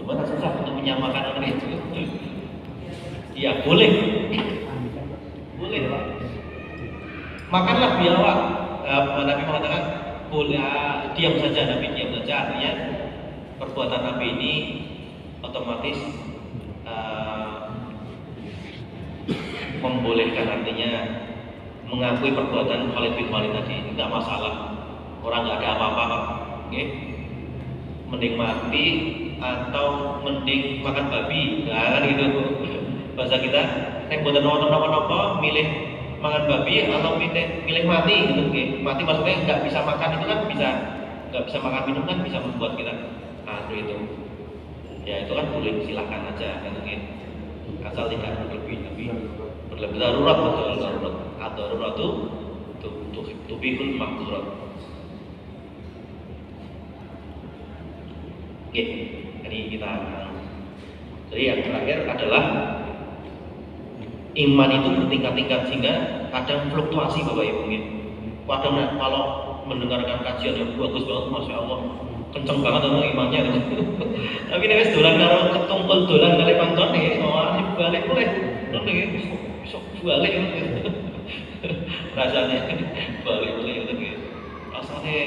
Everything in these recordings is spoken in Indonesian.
Gimana susah untuk menyamakan orang itu? Ya boleh, boleh. Makanlah biawak. Nabi mengatakan boleh, diam saja, Nabi diam saja. Artinya perbuatan Nabi ini otomatis membolehkan, artinya mengakui perbuatan Khalid bin Walid tadi, tidak masalah. Orang nggak ada apa-apa kok. Okay? Mending mati atau mending makan babi, nah kan gitu bahasa kita. Buatan nopo milih makan babi atau milih mati gitu. Okay? Mati maksudnya nggak bisa makan, itu kan bisa, nggak bisa makan minum kan bisa membuat kita itu ya itu kan boleh, silakan aja kan, okay? Asal tidak berlebih darurat, betul darurat atau darurat itu tubihul makdurat. Oke, jadi kita, jadi yang terakhir adalah iman itu bertingkat-tingkat sehingga kadang fluktuasi Bapak Ibu. Kadang kalau mendengarkan kajian yang bagus banget, masya Allah, kenceng banget tentang imannya gitu. Tapi nek wis dolan karo ketungkul dolan kali pancone, soalnya balik boleh. Besok balik gitu. Rasanya balik boleh gitu. Rasanya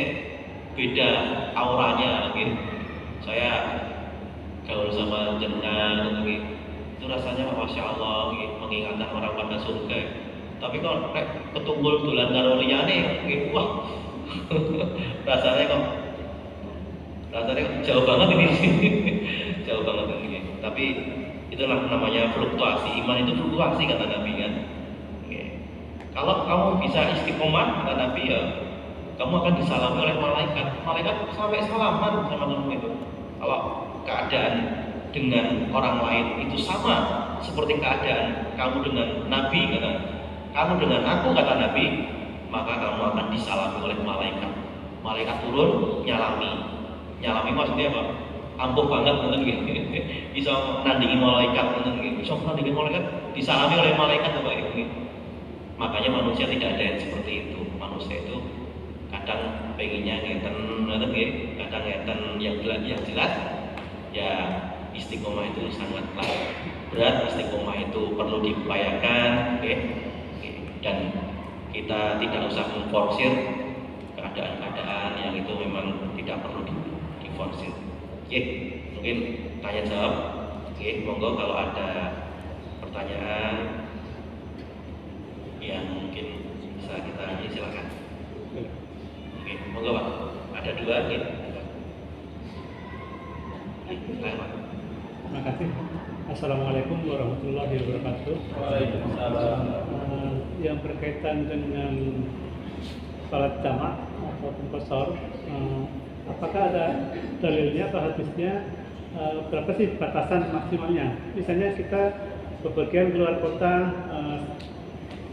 beda auranya gitu. Saya gaul sama jenengan gitu. Itu rasanya masya Allah gitu, mengingatkan orang pada surga. Tapi kalau ketungkul dolan karo liyane gitu, wah. rasanya jauh banget ini jauh banget ini. Tapi itulah namanya fluktuasi. Iman itu fluktuasi kata Nabi kan. Oke. Kalau kamu bisa istiqomah kata Nabi, ya kamu akan disalami oleh malaikat. Malaikat sampai salaman sama kamu itu. Kalau keadaan dengan orang lain itu sama seperti keadaan kamu dengan Nabi kata, kamu dengan aku kata Nabi, maka kamu akan disalami oleh malaikat. Malaikat turun nyalami maksudnya apa? Ampuh banget ngoten nggih. Bisa nandingi malaikat ngoten nggih. Bisa nandingi malaikat, disalami oleh malaikat Bapak Ibu. Makanya manusia tidak ada yang seperti itu. Manusia itu kadang pengennya ngeten ngoten nggih, kadang ngeten yang jelas ya istiqomah itu sangatlah berat. Istiqomah itu perlu diupayakan, oke. Dan kita tidak usah memforsir keadaan-keadaan yang itu memang tidak perlu diforsir. Oke, mungkin tanya jawab. Oke, monggo kalau ada pertanyaan yang mungkin bisa kita silakan. Oke, monggo Pak. Ada dua gitu. Pak. Terima kasih. Assalamualaikum warahmatullahi wabarakatuh. Waalaikumsalam. Yang berkaitan dengan salat jamak ataupun qashar, apakah ada dalilnya atau hadisnya berapa sih batasan maksimalnya? Misalnya kita bepergian keluar kota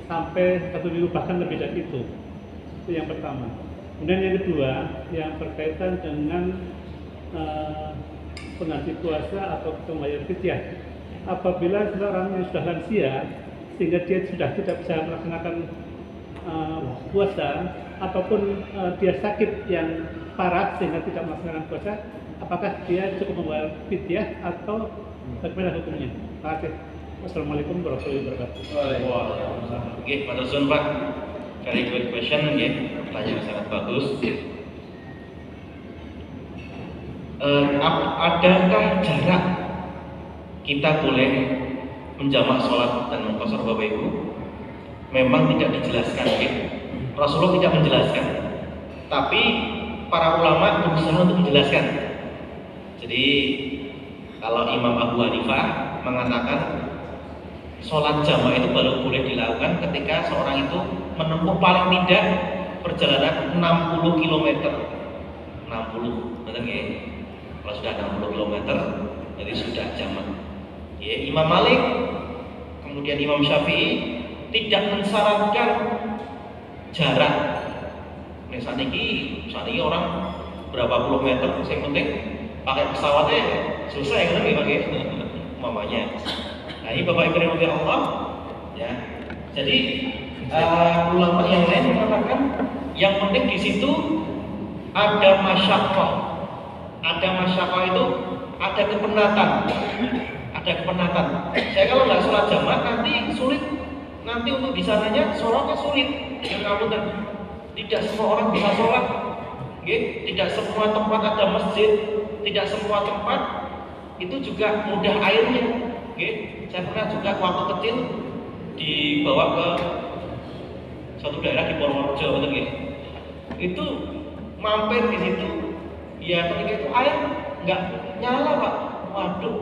sampai 1 minggu bahkan lebih dari itu yang pertama. Kemudian yang kedua yang berkaitan dengan pengganti puasa atau membayar fidyah. Apabila seseorang yang sudah lansia sehingga dia sudah tidak bisa melaksanakan puasa ataupun dia sakit yang parah sehingga tidak melaksanakan puasa, apakah dia cukup membayar fidyah atau bagaimana hukumnya? Terima kasih. Wassalamualaikum warahmatullahi wabarakatuh. Waalaikumsalam. Oke, Pak Dosun Pak, very good question, pertanyaan sangat bagus. Adakah jarak kita boleh menjamak sholat dan mengqashar Bapak Ibu? Memang tidak dijelaskan, Rasulullah tidak menjelaskan, tapi para ulama berusaha untuk menjelaskan. Jadi kalau Imam Abu Hanifah mengatakan sholat jamak itu baru boleh dilakukan ketika seorang itu menempuh paling tidak perjalanan 60 km. 60, betul nggih? Kalau sudah 60 km, jadi sudah jamak. Ya, Imam Malik, kemudian Imam Syafi'i tidak mensyaratkan jarak. Misalnya ini orang berapa puluh meter, yang penting pakai pesawatnya selesai kan pakai mamanya. Nah ini Bapak Ibu yang Allah, ya. Jadi ulama yang lain mengatakan yang penting di situ ada masyaqqah. Ada masyaqqah itu ada kepenatan, saya kalau nggak sholat jamaah nanti sulit, nanti untuk di sananya sholatnya sulit. Tidak semua orang bisa sholat, tidak semua tempat ada masjid, tidak semua tempat itu juga mudah airnya. Saya pernah juga waktu kecil dibawa ke suatu daerah di Purworejo, itu mampir di situ, ya ketika itu air nggak nyala Pak, waduh.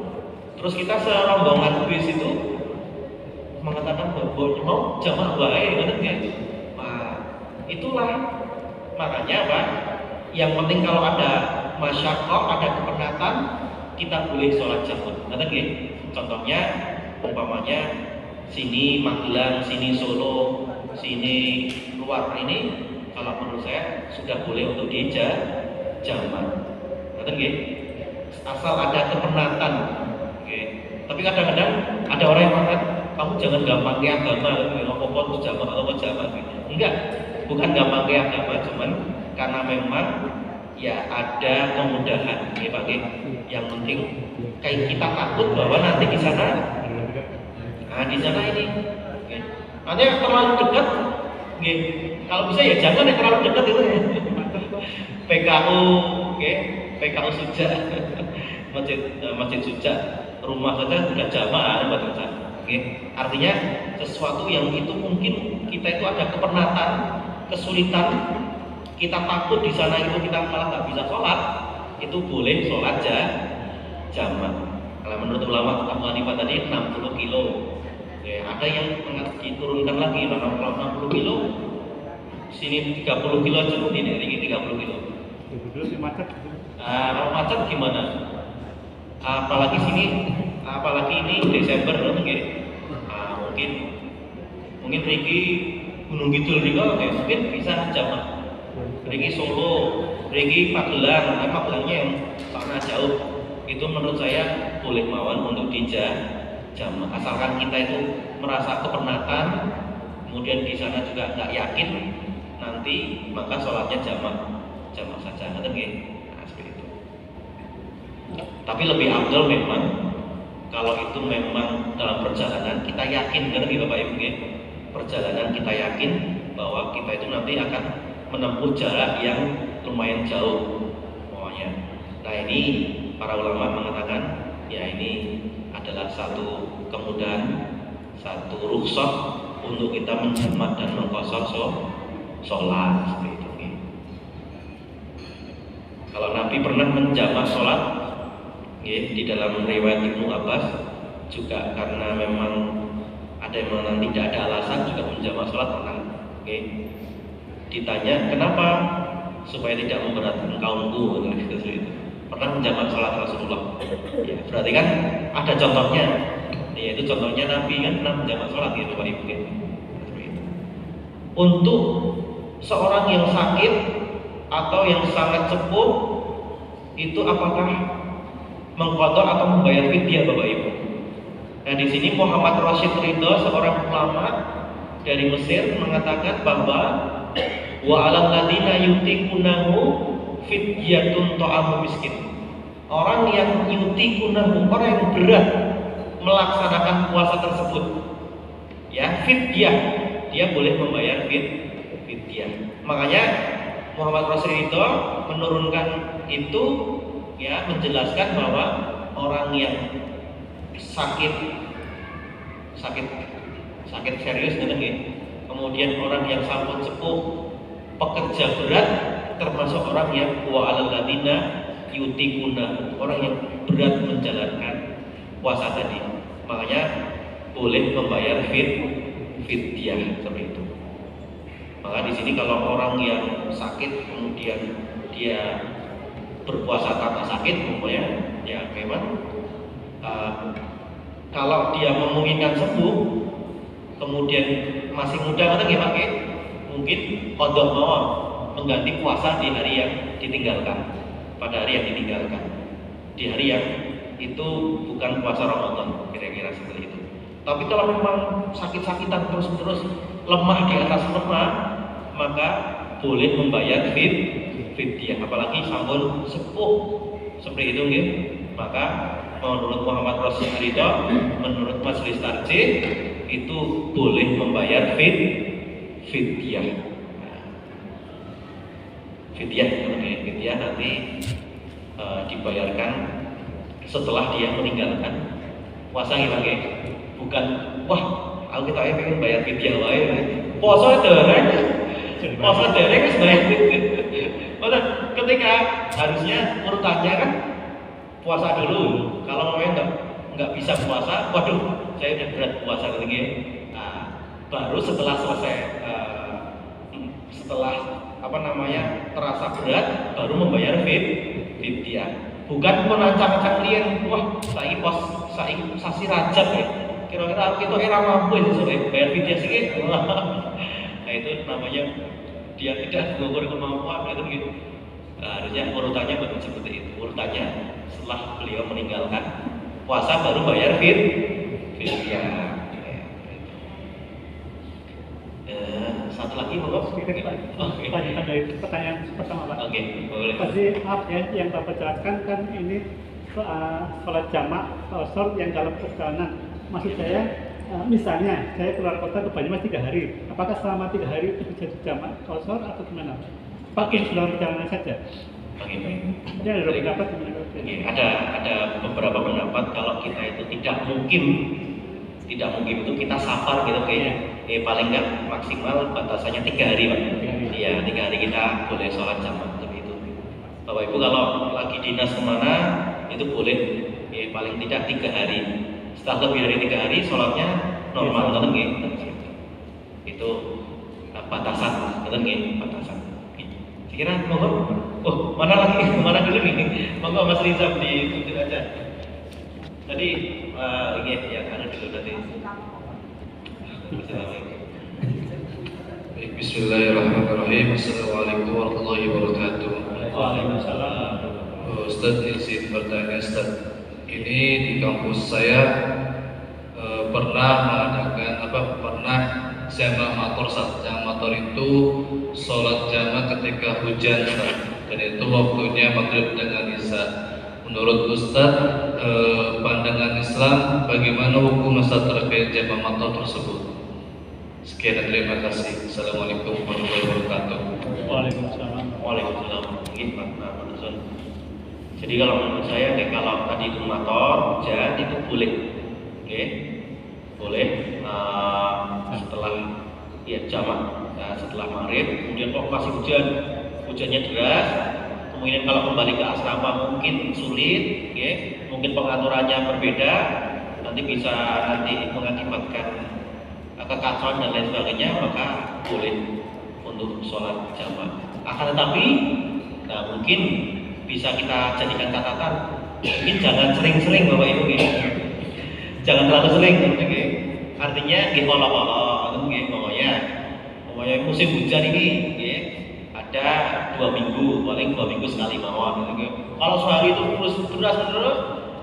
Terus kita serombongan bis itu mengatakan bahwa mau jamaah baik, Nah, itulah makanya Pak, yang penting kalau ada masyakoh, ada kepenatan, kita boleh sholat jamaah. Contohnya, umpamanya sini Magelang, sini Solo, sini luar ini, kalau menurut saya sudah boleh untuk jamaah. Asal ada kepenatan. Tapi kadang-kadang ada orang yang mengatakan, kamu jangan gampang ke agama, apa jamaah. Enggak, bukan gampang ke agama, cuman karena memang ya ada kemudahan, Pak. Yang penting kayak kita takut bahwa nanti di sana, di sana ini, nanti terlalu dekat, kalau bisa ya jangan yang terlalu dekat itu. PKU Suja, Masjid Suja, rumah saja sudah jamaah, artinya sesuatu yang itu mungkin kita itu ada kepenatan, kesulitan, kita takut di sana itu kita malah nggak bisa sholat, itu boleh sholat jamaah. Kalau menurut ulama Abu Hanifah tadi 60 kilo, ada yang diturunkan lagi 60 kilo, sini 30 kilo cukup, ini 30 kilo. Kalau macet gimana? Apalagi ini Desember, mungkin Riki Gunung Kidul juga, mungkin bisa jamaah. Riki Solo, Riki Magelangnya yang sana jauh, itu menurut saya boleh mawon untuk jamaah, asalkan kita itu merasa kepenatan, kemudian di sana juga nggak yakin nanti, maka sholatnya jamaah saja, seperti itu. Tapi lebih afdal memang kalau itu memang dalam perjalanan kita yakin, Bapak Ibu, perjalanan kita yakin bahwa kita itu nanti akan menempuh jarak yang lumayan jauh pokoknya. Nah, ini para ulama mengatakan ya ini adalah satu kemudahan, satu rukhsah untuk kita menjamak dan mengqashar sholat seperti itu. Kalau Nabi pernah menjamak sholat, di dalam riwayat Ibnu Abbas juga, karena memang ada yang mengatakan tidak ada alasan juga menjamak sholat pernah. Ditanya kenapa, supaya tidak memberatkan kaumku, itu pernah menjamak sholat Rasulullah. Ya, berarti kan ada contohnya, yaitu contohnya Nabi kan pernah menjamak sholat, Bapak Ibu. Untuk seorang yang sakit atau yang sangat sepuh, itu apakah mengqadha atau membayar fidyah, Bapak Ibu? Nah, di sini Muhammad Rashid Ridho, seorang ulama dari Mesir, mengatakan bahwa wa 'alal ladzina yutiqunahu fidyatun ta'amu miskin. Orang yang yutiqunahu, orang yang berat melaksanakan puasa tersebut, ya fidyah, dia boleh membayar fidyah. Makanya Muhammad Rasulullah menurunkan itu, ya, menjelaskan bahwa orang yang sakit serius, kemudian orang yang sampun sepuh, pekerja berat, termasuk orang yang wa 'alal ladzina yutiquna, orang yang berat menjalankan puasa tadi, makanya boleh membayar fidyah seperti itu. Maka di sini kalau orang yang sakit kemudian dia berpuasa tanpa sakit, umpamanya, ya memang kalau dia memungkinkan sembuh, kemudian masih muda, mungkin qadha mawon mengganti puasa di hari yang ditinggalkan, pada hari yang ditinggalkan, di hari yang itu bukan puasa Ramadan, kira-kira seperti itu. Tapi kalau memang sakit-sakitan terus-terus, lemah di atas lemah, maka boleh membayar fidyah, apalagi sampun sepuh seperti itu nggih. Maka menurut Muhammad Rasul Ridho, menurut Majelis Tarjih itu boleh membayar fidyah. Fidyah nanti dibayarkan setelah dia meninggalkan puasa nggih. Bukan wah aku kita pengen bayar fidyah wae. Puasa dereng wis bayar. Ketika harusnya urutannya kan puasa dulu. Kalau memang nggak bisa puasa, waduh saya udah berat puasa gitu. Nah, baru setelah selesai setelah terasa berat baru membayar fidyah. Bukan menancang-nancang klien, wah saya sasi rajab ya. Kira-kira kita mampu itu sore bayar fidyah sih. Nah itu namanya dia tidak mengukur kemampuan itu gitu. Harusnya urutannya bukan seperti itu. Urutannya setelah beliau meninggalkan puasa baru bayar fidyah. Satu lagi Bapak. Lanjutan dari pertanyaan pertama Pak. Oke, boleh. Tadi maaf ya, yang Bapak jelaskan kan ini sholat jamak qashar yang dalam perjalanan. Maksud saya, misalnya saya keluar kota ke Banyumas 3 hari, apakah selama 3 hari itu bisa dijamak qashar atau gimana? Pakai dalam perjalanan saja. Oke. Ini ada pendapat gimana? Ada beberapa pendapat kalau kita itu tidak mungkin itu kita safar gitu kayaknya. Paling nggak maksimal batasannya 3 hari Pak. Iya 3 hari kita boleh sholat jamak seperti itu. Bapak Ibu kalau lagi dinas kemana itu boleh paling tidak 3 hari. Setelah lebih dari 3 hari sholatnya normal kan gitu. Itu batasan batasan. Sekira monggo. Oh mana dulu nih? Monggo Mas Rizam ditunjuk aja. Tadi ini ya karena dulu tadi. Bismillahirrahmanirrahim. Assalamualaikum warahmatullahi wabarakatuh. Waalaikumsalam. Ustaz izin bertanya Ustaz. Ini di kampus saya pernah jamak motor Ustaz. Jamak motor itu sholat jamak ketika hujan Ustaz. Dan itu waktunya maghrib dengan isya. Menurut Ustaz, pandangan Islam bagaimana hukum Ustaz terkait jamak motor tersebut? Sekian dan terima kasih. Assalamualaikum warahmatullahi wabarakatuh. Waalaikumsalam. Waalaikumsalam. Mungkin Pak Manusun. Jadi kalau menurut saya, kalau tadi itu motor, hujan itu boleh, boleh setelah jamak, setelah maghrib, kemudian masih hujannya deras, kemudian kalau kembali ke asrama mungkin sulit, mungkin pengaturannya berbeda, nanti bisa mengakibatkan kekacauan dan lain sebagainya, maka boleh untuk sholat jamak. Akan tetapi, mungkin bisa kita jadikan catatan, mungkin jangan sering-sering Bapak Ibu, jangan terlalu sering, artinya pokoknya musim hujan ini, ada 2 minggu, paling 2 minggu sekali mawon. Kalau sehari itu terus,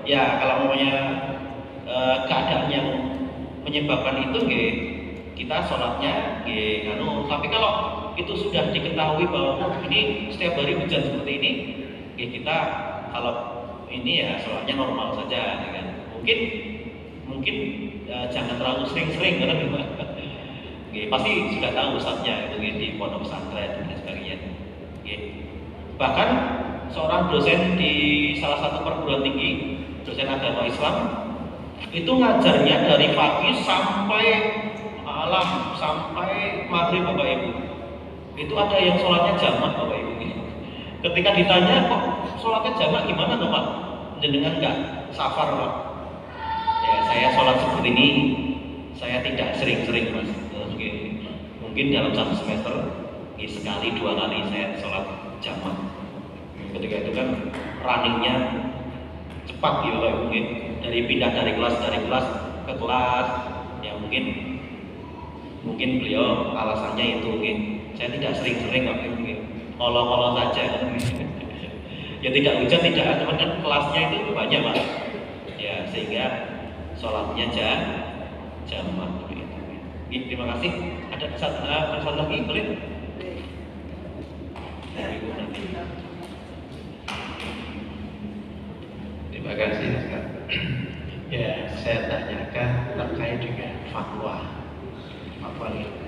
ya kalau keadaan yang menyebabkan itu kita sholatnya tapi kalau itu sudah diketahui bahwa ini setiap hari hujan seperti ini kita kalau ini ya sholatnya normal saja mungkin jangan terlalu sering-sering karena pasti sudah tahu Ustaznya itu di pondok pesantren dan sebagainya. Bahkan seorang dosen di salah satu perguruan tinggi, dosen agama Islam, itu ngajarnya dari pagi sampai malam, sampai maghrib Bapak Ibu. Itu ada yang sholatnya jamak Bapak Ibu. Ketika ditanya kok sholatnya jamak gimana Pak? Jenengan enggak safar Pak? Ya saya sholat seperti ini, saya tidak sering-sering Mas. Mungkin dalam 1 semester sekali 2 kali saya sholat jamak. Ketika itu kan runningnya cepat gitu Pak Ibu, dari pindah dari kelas ke kelas, ya mungkin beliau alasannya itu saya tidak sering-sering kalau saja ya tidak hujan tidak, cuman kan kelasnya itu banyak Pak ya, sehingga sholatnya jamak. Terima kasih. Ada satu lagi boleh? Terima kasih. Ya, saya tanyakan terkait dengan fatwa.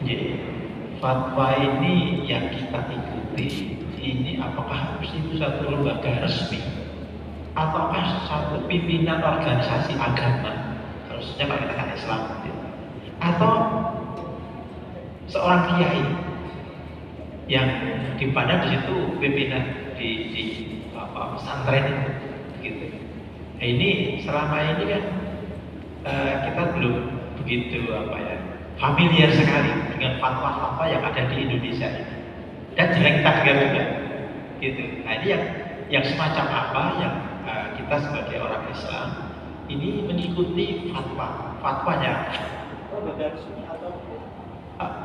Jadi, fatwa ini yang kita ikuti, ini apakah harus itu satu lembaga resmi, ataukah satu pimpinan organisasi agama, harusnya kalau kita kan Islam, atau seorang kiai yang dipandang di situ pimpinan di pesantren itu, gitu. Nah, ini selama ini kan kita belum begitu familiar sekali dengan fatwa-fatwa yang ada di Indonesia ini, dan jarang kita dengar juga, gitu. Nah, ini yang semacam apa yang kita sebagai orang Islam ini mengikuti fatwanya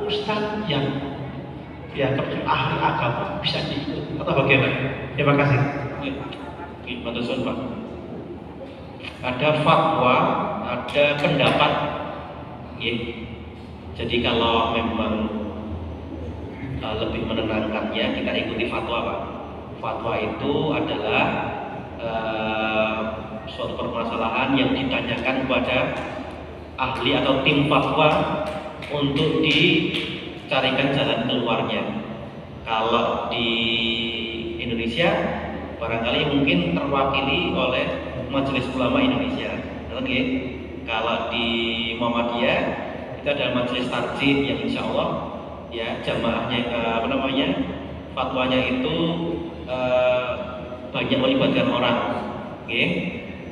ustadz yang ahli agama bisa diikuti atau bagaimana? Terima kasih. Pantesan Pak. Ada fatwa, ada pendapat. Ya. Jadi kalau memang lebih menenangkannya kita ikuti fatwa Pak. Fatwa itu adalah suatu permasalahan yang ditanyakan kepada ahli atau tim fatwa untuk dicarikan jalan keluarnya. Kalau di Indonesia barangkali mungkin terwakili oleh Majelis Ulama Indonesia. Oke. Kalau di Muhammadiyah itu ada Majelis Tarjih yang insya Allah ya jamaahnya fatwanya itu banyak melibatkan orang. Oke.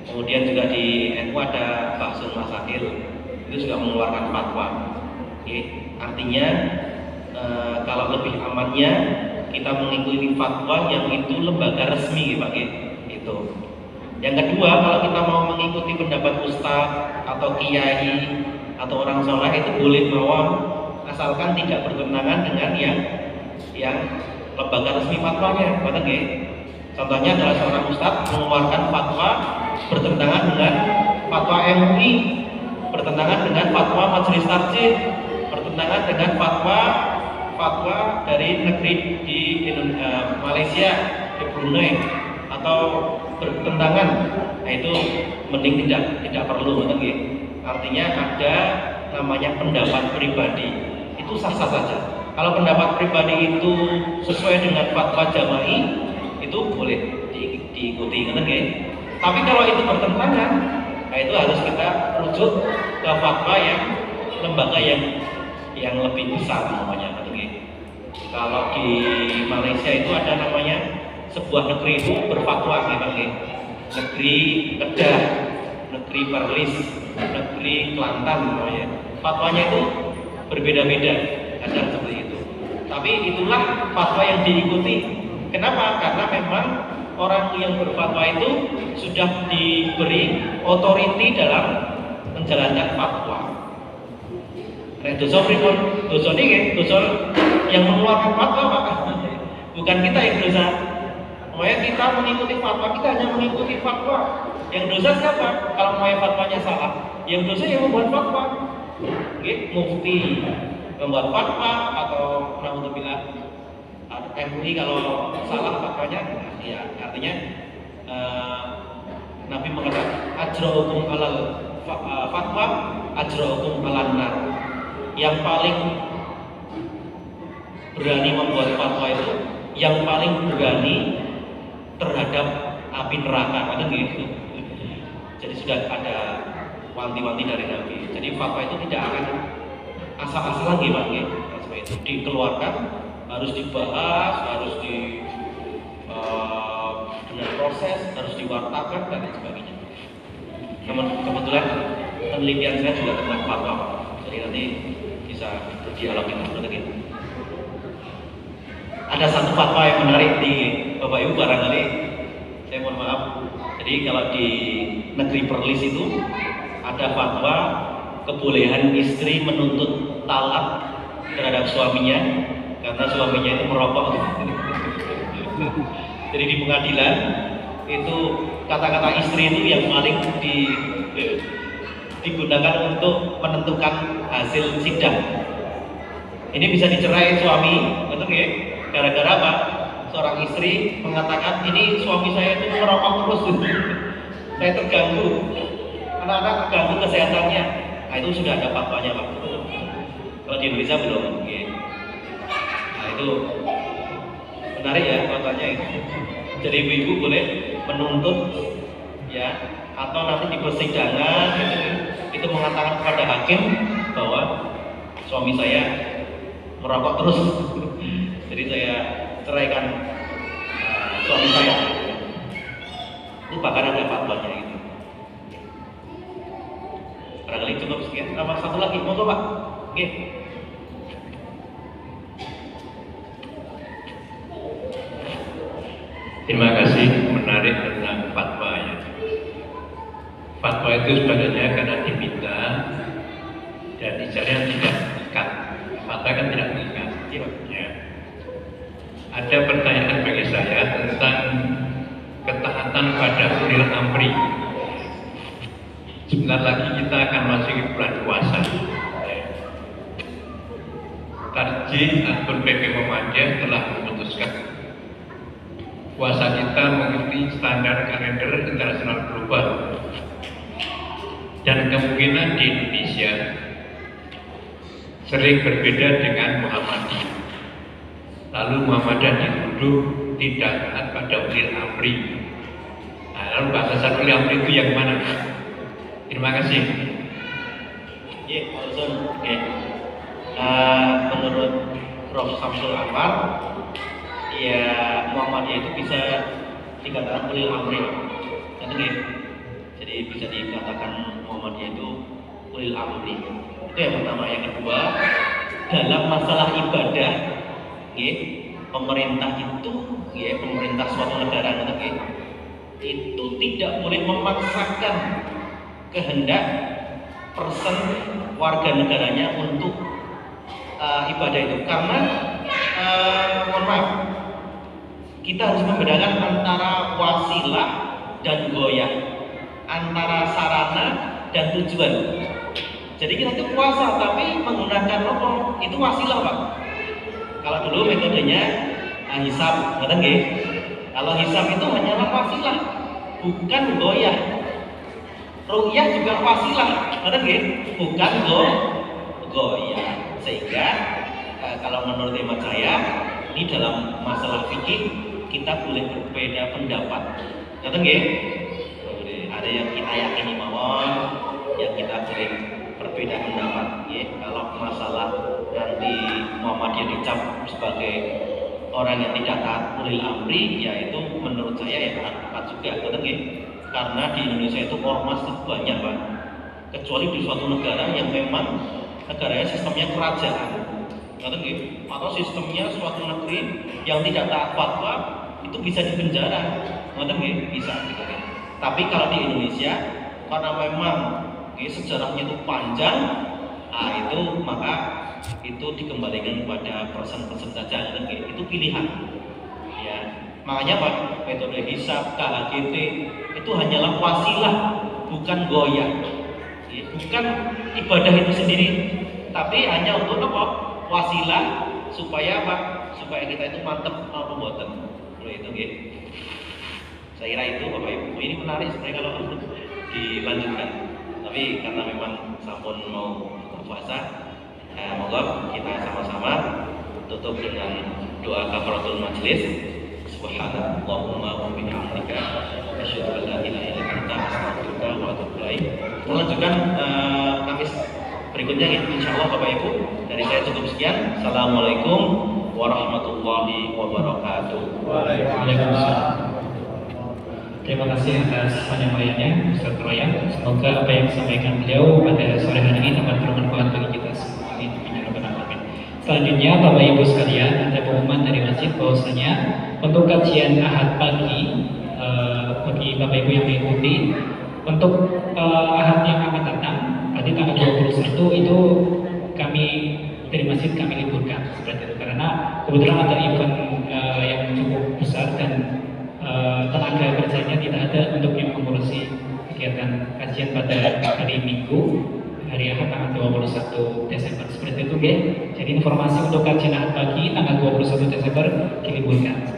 Kemudian juga di NU ada Bahsul Masail itu juga mengeluarkan fatwa. Oke. Artinya kalau lebih amannya kita mengikuti fatwa yang itu lembaga resmi Pak itu. Yang kedua, kalau kita mau mengikuti pendapat ustaz atau kiai atau orang soleh itu boleh mawon, asalkan tidak bertentangan dengan yang lembaga resmi fatwanya. Betul nggih? Contohnya adalah seorang ustaz mengeluarkan fatwa bertentangan dengan fatwa MUI, bertentangan dengan fatwa Majelis Tarjih, bertentangan dengan fatwa dari negeri di Malaysia, di Brunei, atau bertentangan. Nah itu mending tidak perlu, betul nggih? Artinya ada namanya pendapat pribadi, itu sah-sah saja. Kalau pendapat pribadi itu sesuai dengan fatwa jama'i, itu boleh diikuti, betul nggih? Tapi kalau itu bertentangan, nah itu harus kita rujuk ke fatwa yang lembaga yang lebih besar namanya. Kalau di Malaysia itu ada namanya sebuah negeri itu berfatwa gitu, negeri Kedah, negeri Perlis, negeri Kelantan namanya. Fatwanya itu berbeda-beda, ada seperti itu. Tapi itulah fatwa yang diikuti. Kenapa? Karena memang orang yang berfatwa itu sudah diberi otoriti dalam menjalankan fatwa. Nek dosa pripun? Dosa niki, dosa yang mengeluarkan fatwa Pak. Bukan kita yang dosa. Makanya kita mengikuti fatwa, kita hanya mengikuti fatwa. Yang dosa siapa? Kalau mau fatwanya salah, yang dosa yang membuat fatwa. Nggih, mufti membuat fatwa atau naudzubillah MUI kalau salah fatwanya, ya artinya Nabi mengatakan ajra'ukum alal fatwa ajra'ukum alan nar. Yang paling berani membuat fatwa itu yang paling berani terhadap api neraka, kan gitu. Jadi sudah ada wanti-wanti dari Nabi. Jadi fatwa itu tidak akan asal-asalan gimana itu dikeluarkan, harus dibahas, harus dengan proses, harus diwartakan dan lain sebagainya. Kebetulan penelitian saya juga tentang fatwa, jadi nanti bisa berdialog kita gitu. Ada satu fatwa yang menarik di Bapak Ibu barangkali, saya mohon maaf. Jadi kalau di negeri Perlis itu ada fatwa kebolehan istri menuntut talak terhadap suaminya karena suaminya itu merokok. Jadi di pengadilan itu kata-kata istri itu yang paling digunakan untuk menentukan hasil sidang. Ini bisa dicerai suami, betul ya? Gara-gara apa? Seorang istri mengatakan ini suami saya itu merokok terus. saya terganggu, anak-anak terganggu kesehatannya. Nah itu sudah ada fatwanya Pak. Kalau di Indonesia belum. Oke. Nah itu menarik ya fatwanya itu. Jadi ibu-ibu boleh menuntut ya, atau nanti di persidangan itu mengatakan kepada hakim bahwa suami saya merokok terus, jadi saya ceraikan suami saya. Itu bahkan ada fatwanya itu. Barangkali cukup sekian. Tambah satu lagi, mau Pak? Oke. Terima kasih, menarik tentang fatwa ya. Fatwa itu sebenarnya karena diminta dan istilahnya tidak mengikat. Fatwa kan tidak mengikat. Ya. Ada pertanyaan bagi saya tentang ketaatan pada ulil amri. Sebentar lagi kita akan masuk bulan puasa. Tarjih ataupun PP Muhammadiyah telah memutuskan puasa kita mengikuti standar kalender internasional global, dan kemungkinan di Indonesia sering berbeda dengan Muhammadiyah. Lalu Muhammadiyah dituduh tidak taat pada ulil amri. Nah, lalu batasan ulil amri itu yang mana? Terima kasih. Ya, oke. Menurut Prof. Samsul Anwar, ya Muhammadiyah itu bisa dikatakan ulil amri, jadi bisa dikatakan Muhammadiyah itu ulil amri. Itu yang pertama. Yang kedua, dalam masalah ibadah, pemerintah itu, pemerintah suatu negara itu tidak boleh memaksakan kehendak persen warga negaranya untuk ibadah itu, karena mohon maaf, kita harus membedakan antara wasilah dan goyah, antara sarana dan tujuan. Jadi kita itu puasa tapi menggunakan apa? Itu wasilah Pak. Kalau dulu metodenya hisab, ngerti nggih? Kalau hisab itu hanyalah wasilah, bukan goyah. Ru'yah juga wasilah, ngerti nggih? Bukan goyah. Sehingga kalau menurut hemat saya, ini dalam masalah fikih kita boleh berbeda pendapat. Ngerti nggih? Ada yang kita yakini mawon, yang kita boleh berbeda pendapat. Kalau masalah nanti Muhammadiyah dicap sebagai orang yang tidak taat ulil amri, ya itu menurut saya ya tepat juga. Ngerti nggih? Karena di Indonesia itu ormas itu banyak Pak. Kecuali di suatu negara yang memang negaranya sistemnya kerajaan, atau sistemnya suatu negeri yang tidak taat fatwa, itu bisa dipenjara, bisa. Tapi kalau di Indonesia, karena memang sejarahnya itu panjang, itu maka itu dikembalikan kepada persen-persen saja, itu pilihan. Ya, makanya Pak, metode hisab, KHGT itu hanyalah wasilah, bukan goyah. Bukan ibadah itu sendiri, tapi hanya untuk apa? Wasilah supaya apa? Supaya kita itu mantap pembuatan. Itu saya kira itu Bapak Ibu. Ini menarik sebenarnya kalau dilanjutkan. Tapi karena memang sampun mau puasa, moga kita sama-sama tutup dengan doa kafaratul majelis. Subhanallahumma wa bihamdika asyhadu an la ilaha illa anta astaghfiruka wa atubu ilaik. Kita lanjutkan Kamis berikutnya insyaallah Bapak Ibu. Dari saya cukup sekian. Assalamualaikum warahmatullahi wabarakatuh. Waalaikumsalam. Terima kasih atas penyampaiannya Ustaz Royan. Semoga apa yang disampaikan beliau pada sore hari ini dapat bermanfaat bagi kita semua. Selanjutnya Bapak Ibu sekalian, ada pengumuman dari masjid bahwasanya untuk kajian Ahad pagi bagi Bapak Ibu yang mengikuti, untuk Ahad yang akan datang berarti tanggal 21 itu kami dari masjid kami liburkan seperti itu, karena kebetulan ada event yang cukup besar dan tenaga kerjanya tidak ada untuk yang mengurusi kegiatan kajian pada hari Minggu, hari Ahad tanggal 21 Desember seperti itu, Jadi informasi untuk kajian Ahad pagi tanggal 21 Desember diliburkan.